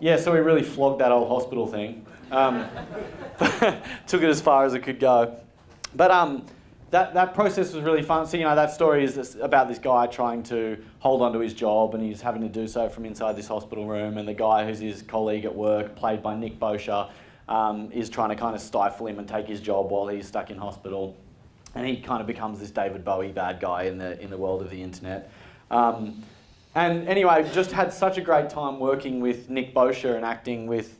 Yeah, so we really flogged that old hospital thing. Took it as far as it could go. But that process was really fun. So, that story is about this guy trying to hold onto his job, and he's having to do so from inside this hospital room, and the guy who's his colleague at work, played by Nick Boshier, is trying to kind of stifle him and take his job while he's stuck in hospital. And he kind of becomes this David Bowie bad guy in the world of the internet. And anyway, just had such a great time working with Nick Boshier and acting with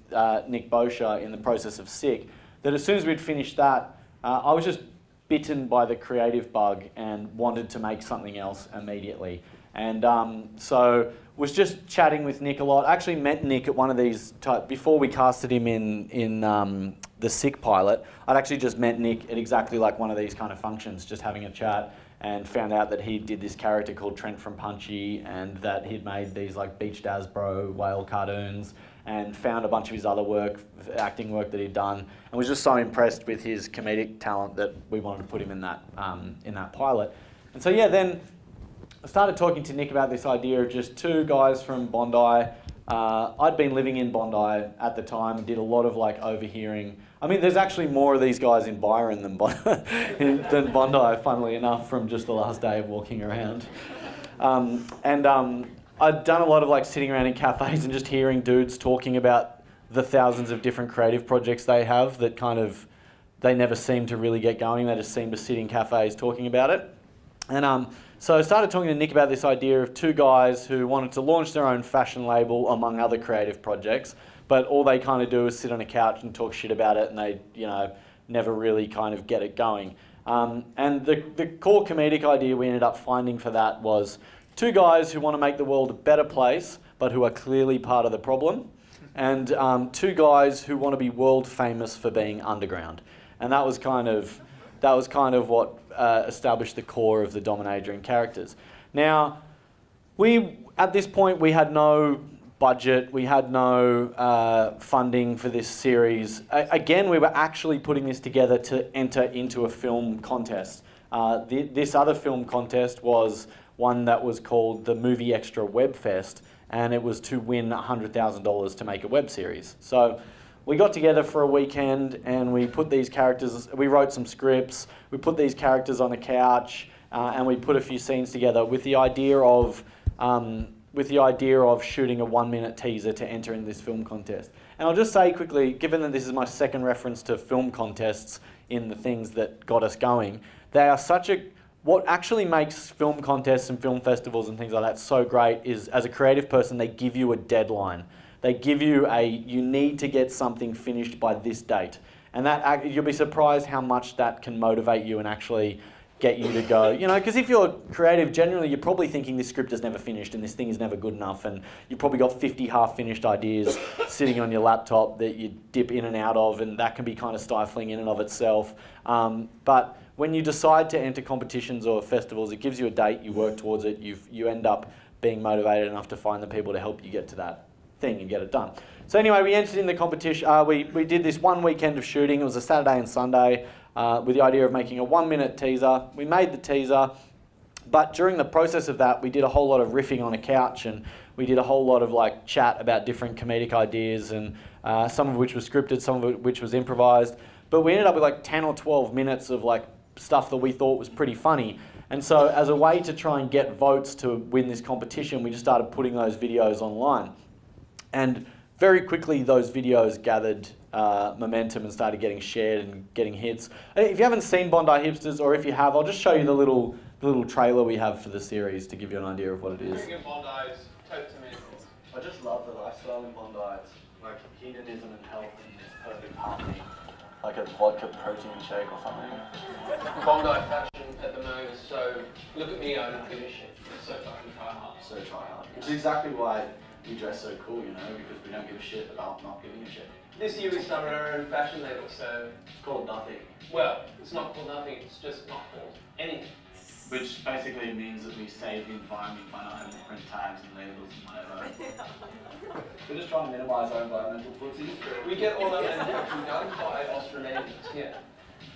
Nick Boshier in the process of Sick, that as soon as we'd finished that, I was just bitten by the creative bug and wanted to make something else immediately. And so was just chatting with Nick a lot. I actually met Nick at one of these, before we casted him in the Sick pilot, I'd actually just met Nick at exactly like one of these kind of functions, just having a chat, and found out that he did this character called Trent from Punchy, and that he'd made these like Beach Daz Bro whale cartoons, and found a bunch of his other work, acting work that he'd done, and was just so impressed with his comedic talent that we wanted to put him in that pilot. And so yeah, then I started talking to Nick about this idea of just two guys from Bondi. I'd been living in Bondi at the time and did a lot of like overhearing. I mean, there's actually more of these guys in Byron than Bondi, funnily enough, from just the last day of walking around. I'd done a lot of like sitting around in cafes and just hearing dudes talking about the thousands of different creative projects they have that kind of, they never seem to really get going. They just seem to sit in cafes talking about it. And so I started talking to Nick about this idea of two guys who wanted to launch their own fashion label among other creative projects, but all they kind of do is sit on a couch and talk shit about it, and they, never really kind of get it going. And the core comedic idea we ended up finding for that was two guys who want to make the world a better place, but who are clearly part of the problem, and two guys who want to be world famous for being underground. And that was kind of what established the core of the Dominator characters. Now, at this point we had no budget, we had no funding for this series. Again, we were actually putting this together to enter into a film contest. This other film contest was one that was called the Movie Extra Web Fest, and it was to win $100,000 to make a web series. So we got together for a weekend and we put these characters, we wrote some scripts, we put these characters on the couch, and we put a few scenes together with the idea of shooting a 1-minute teaser to enter in this film contest. And I'll just say quickly, given that this is my second reference to film contests in the things that got us going, they are what actually makes film contests and film festivals and things like that so great is, as a creative person, they give you a deadline. They give you you need to get something finished by this date. And that, you'll be surprised how much that can motivate you and actually get you to go, because if you're creative, generally you're probably thinking this script is never finished and this thing is never good enough, and you've probably got 50 half-finished ideas sitting on your laptop that you dip in and out of, and that can be kind of stifling in and of itself. But when you decide to enter competitions or festivals, it gives you a date, you work towards it, you end up being motivated enough to find the people to help you get to that thing and get it done. So anyway, we entered in the competition. We did this one weekend of shooting. It was a Saturday and Sunday with the idea of making a 1-minute teaser. We made the teaser, but during the process of that, we did a whole lot of riffing on a couch, and we did a whole lot of like chat about different comedic ideas, and some of which was scripted, some of which was improvised. But we ended up with like 10 or 12 minutes of like stuff that we thought was pretty funny. And so as a way to try and get votes to win this competition, we just started putting those videos online. And very quickly, those videos gathered momentum and started getting shared and getting hits. If you haven't seen Bondi Hipsters, or if you have, I'll just show you the little trailer we have for the series to give you an idea of what it is. Drinking Bondi is totes amazing. I just love the lifestyle in Bondi. It's like hedonism and health in this perfect harmony. Like a vodka protein shake or something. Bondi fashion at the moment is so, look at me, I don't give a shit. It's so fucking try hard. So try hard. Which is exactly why we dress so cool, because we don't give a shit about not giving a shit. This year we started our own fashion label, so... It's called nothing. Well, it's not called nothing, it's just not called anything. Which basically means that we save the environment by not having to print tags and labels and whatever. We're just trying to minimise our environmental footprint. We get all our manufacturing done by Australasians, yeah.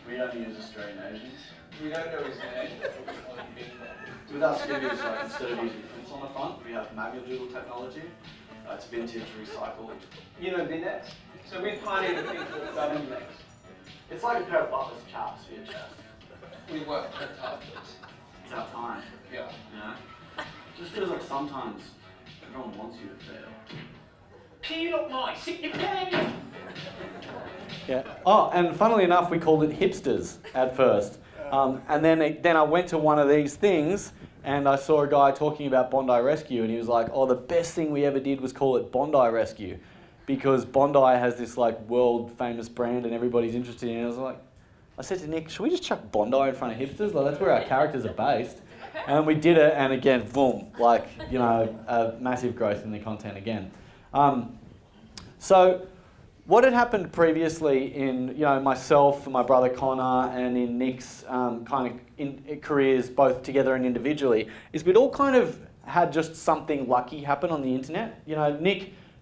We only use Australian Asians. We don't know his name, but we call him Big. With us, instead of using prints on the front, we have Magadoodle technology. It's vintage, recycled. You know Vindex? So we pioneered a thing called WMEX. It's like a pair of butler's chaps for your chest. We worked very hard for this. It's our time. Yeah. You know? Just feels like sometimes everyone wants you to fail. Can you look nice? Sit your pants. Yeah. Oh, and funnily enough, we called it Hipsters at first. And then I went to one of these things and I saw a guy talking about Bondi Rescue and he was like, oh, the best thing we ever did was call it Bondi Rescue because Bondi has this like world famous brand and everybody's interested in it. I said to Nick, should we just chuck Bondi in front of Hipsters? Like that's where our characters are based. And we did it and again, boom, like, you know, a massive growth in the content again. So what had happened previously in, you know, myself and my brother Connor and in Nick's careers, both together and individually, is we'd all kind of had just something lucky happen on the internet. You know,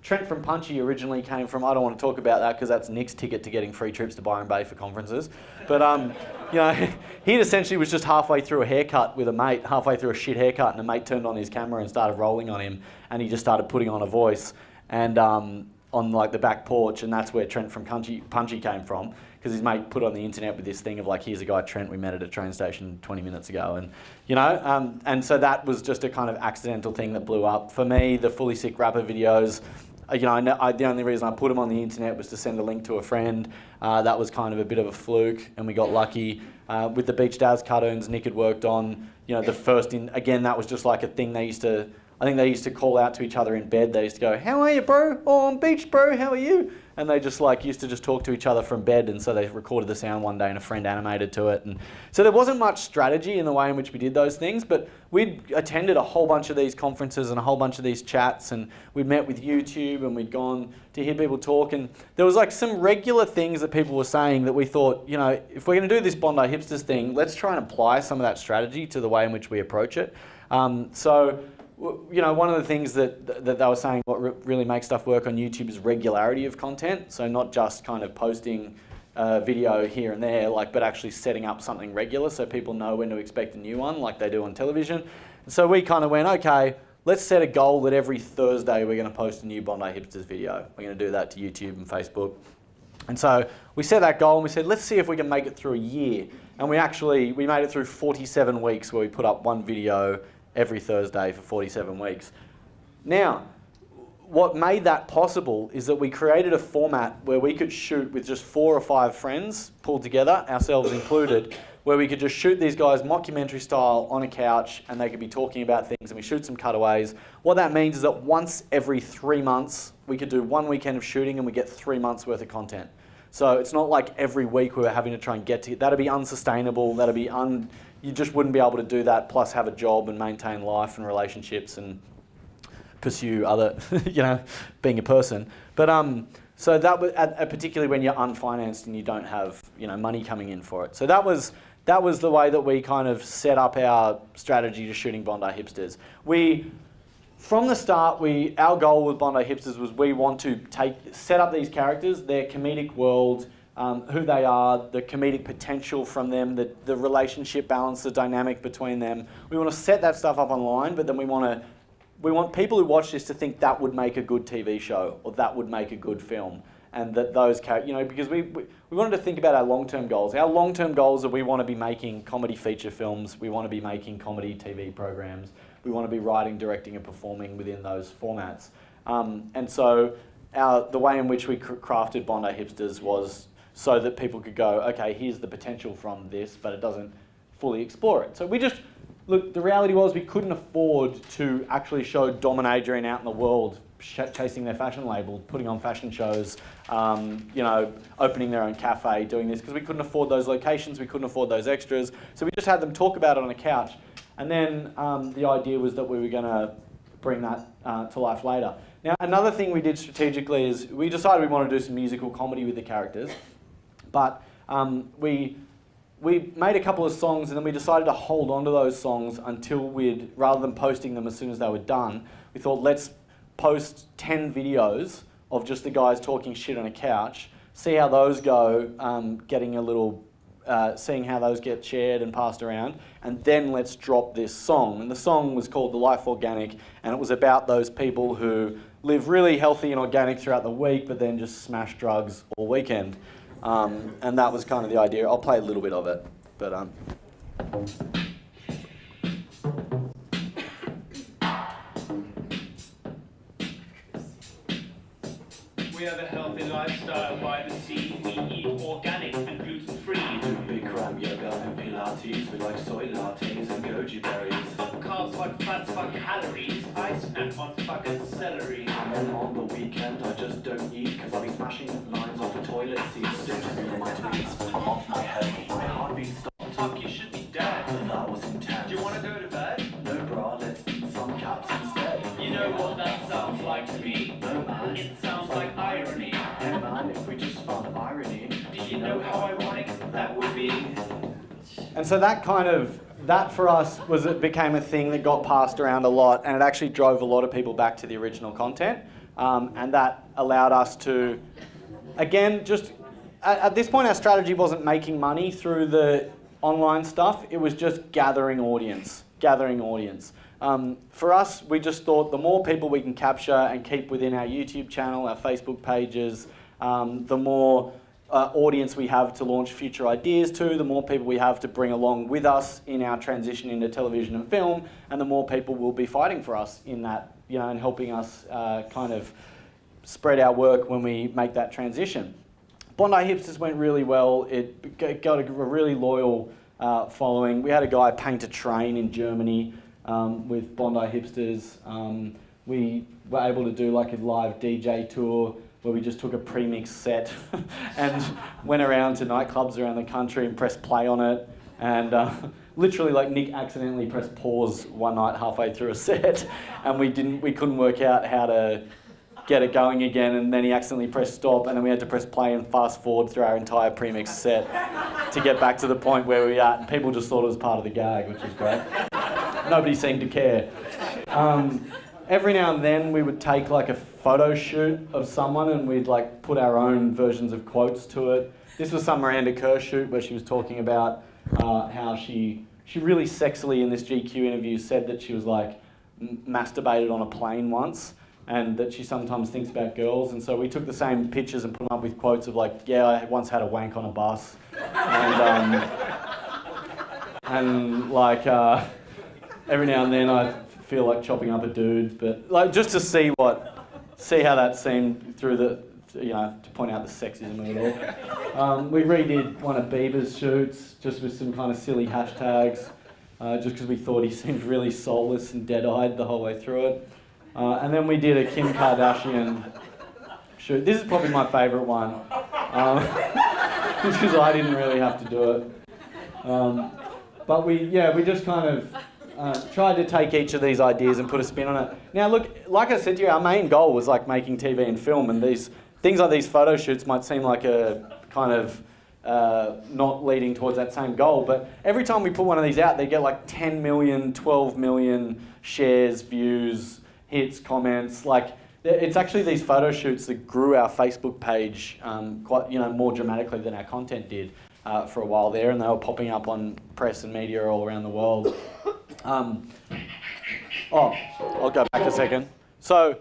Trent from Punchy originally came from, I don't want to talk about that because that's Nick's ticket to getting free trips to Byron Bay for conferences. But, you know, he essentially was just halfway through a haircut with a mate, halfway through a shit haircut, and a mate turned on his camera and started rolling on him, and he just started putting on a voice. And on like the back porch, and that's where Trent from Punchy came from, because his mate put on the internet with this thing of like, here's a guy Trent we met at a train station 20 minutes ago, and you know, and so that was just a kind of accidental thing that blew up. For me, the Fully Sick rapper videos, you know, the only reason I put them on the internet was to send a link to a friend. That was kind of a bit of a fluke, and we got lucky. With the Beach Daz cartoons Nick had worked on, you know, the first again, that was just like a thing I think they used to call out to each other in bed. They used to go, how are you, bro? Oh, I'm beach, bro. How are you? And they just like used to just talk to each other from bed. And so they recorded the sound one day and a friend animated to it. And so there wasn't much strategy in the way in which we did those things, but we'd attended a whole bunch of these conferences and a whole bunch of these chats, and we'd met with YouTube and we'd gone to hear people talk. And there was like some regular things that people were saying that we thought, you know, if we're going to do this Bondi Hipsters thing, let's try and apply some of that strategy to the way in which we approach it. You know, one of the things that they were saying, what really makes stuff work on YouTube is regularity of content. So not just kind of posting a video here and there, like, but actually setting up something regular so people know when to expect a new one, like they do on television. And so we kind of went, okay, let's set a goal that every Thursday we're going to post a new Bondi Hipsters video. We're going to do that to YouTube and Facebook. And so we set that goal and we said, let's see if we can make it through a year. And we made it through 47 weeks where we put up one video every Thursday for 47 weeks. Now, what made that possible is that we created a format where we could shoot with just 4 or 5 friends pulled together, ourselves included, where we could just shoot these guys mockumentary style on a couch and they could be talking about things and we shoot some cutaways. What that means is that once every 3 months, we could do 1 weekend of shooting and we get 3 months worth of content. So it's not like every week we were having to try and get to it. That'd be unsustainable, you just wouldn't be able to do that, plus have a job and maintain life and relationships and pursue other, you know, being a person. But so that was, particularly when you're unfinanced and you don't have, you know, money coming in for it. So that was the way that we kind of set up our strategy to shooting Bondi Hipsters. From the start, our goal with Bondi Hipsters was we want to set up these characters, their comedic world, who they are, the comedic potential from them, the relationship balance, the dynamic between them. We want to set that stuff up online, but then we want people who watch this to think that would make a good TV show or that would make a good film. And that those characters, you know, because we wanted to think about our long-term goals. Our long-term goals are we want to be making comedy feature films, we want to be making comedy TV programs, we want to be writing, directing and performing within those formats. And so the way in which we crafted Bondi Hipsters was so that people could go, okay, here's the potential from this, but it doesn't fully explore it. So look, the reality was we couldn't afford to actually show Dom and Adrian out in the world chasing their fashion label, putting on fashion shows, you know, opening their own cafe, doing this, because we couldn't afford those locations, we couldn't afford those extras. So we just had them talk about it on a couch. And then the idea was that we were going to bring that to life later. Now, another thing we did strategically is we decided we wanted to do some musical comedy with the characters. But we made a couple of songs and then we decided to hold on to those songs until rather than posting them as soon as they were done, we thought let's post 10 videos of just the guys talking shit on a couch, see how those go, seeing how those get shared and passed around, and then let's drop this song. And the song was called The Life Organic, and it was about those people who live really healthy and organic throughout the week, but then just smash drugs all weekend. And that was kind of the idea. I'll play a little bit of it, but We have a healthy lifestyle by the sea. We eat organic and gluten-free. Bikram yoga and Pilates. We like soy lattes and goji berries. Fuck carbs, fuck fats, fuck calories. I snack on fucking celery. And then on the weekend I just don't eat, cause I'll be smashing lines off a toilet seat. Don't feel my tweets, I'm off my head. My heartbeat stopped. Fuck, you should be dead. That was intense. Do you want to go to bed? No bra, let's eat some caps instead. You know what that sounds like to me? No man. It sounds like irony. Hey man, if we just found irony. Do you know how ironic that would be? and so that for us it became a thing that got passed around a lot, and it actually drove a lot of people back to the original content, and that allowed us to, again, just at this point our strategy wasn't making money through the online stuff, it was just gathering audience. For us, we just thought the more people we can capture and keep within our YouTube channel, our Facebook pages, the more audience we have to launch future ideas to, the more people we have to bring along with us in our transition into television and film, and the more people will be fighting for us in that, and helping us kind of spread our work when we make that transition. Bondi Hipsters went really well. It got a really loyal following. We had a guy paint a train in Germany with Bondi Hipsters. We were able to do like a live DJ tour where we just took a pre-mix set and went around to nightclubs around the country and pressed play on it. And literally, like, Nick accidentally pressed pause one night halfway through a set, and we couldn't work out how to get it going again, and then he accidentally pressed stop, and then we had to press play and fast forward through our entire premix set to get back to the point where we were at, and people just thought it was part of the gag, which was great. Nobody seemed to care. Every now and then we would take like a photo shoot of someone and we'd like put our own versions of quotes to it. This was some Miranda Kerr shoot where she was talking about how she really sexily in this GQ interview said that she was like masturbated on a plane once, and that she sometimes thinks about girls, and so we took the same pictures and put them up with quotes of like, yeah, I once had a wank on a bus, and like every now and then I feel like chopping up a dude, but like just to see how that seemed through the, to point out the sexism of it all. We redid one of Bieber's shoots just with some kind of silly hashtags, just because we thought he seemed really soulless and dead-eyed the whole way through it. And then we did a Kim Kardashian shoot. This is probably my favourite one, just because I didn't really have to do it. But we just kind of tried to take each of these ideas and put a spin on it. Now look, like I said to you, our main goal was like making TV and film, and these things like these photo shoots might seem like a kind of not leading towards that same goal, but every time we put one of these out, they get like 10 million, 12 million shares, views, hits, comments. Like, it's actually these photo shoots that grew our Facebook page quite, more dramatically than our content did for a while there, and they were popping up on press and media all around the world. I'll go back a second. So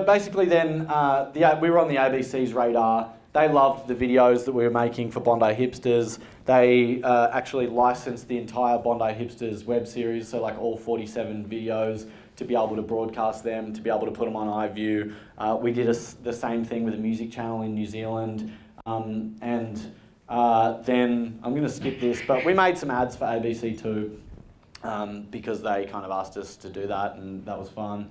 basically then, we were on the ABC's radar. They loved the videos that we were making for Bondi Hipsters. They actually licensed the entire Bondi Hipsters web series, so like all 47 videos, to be able to broadcast them, to be able to put them on iView. We did the same thing with a music channel in New Zealand. Then, I'm going to skip this, but we made some ads for ABC too, because they kind of asked us to do that, and that was fun.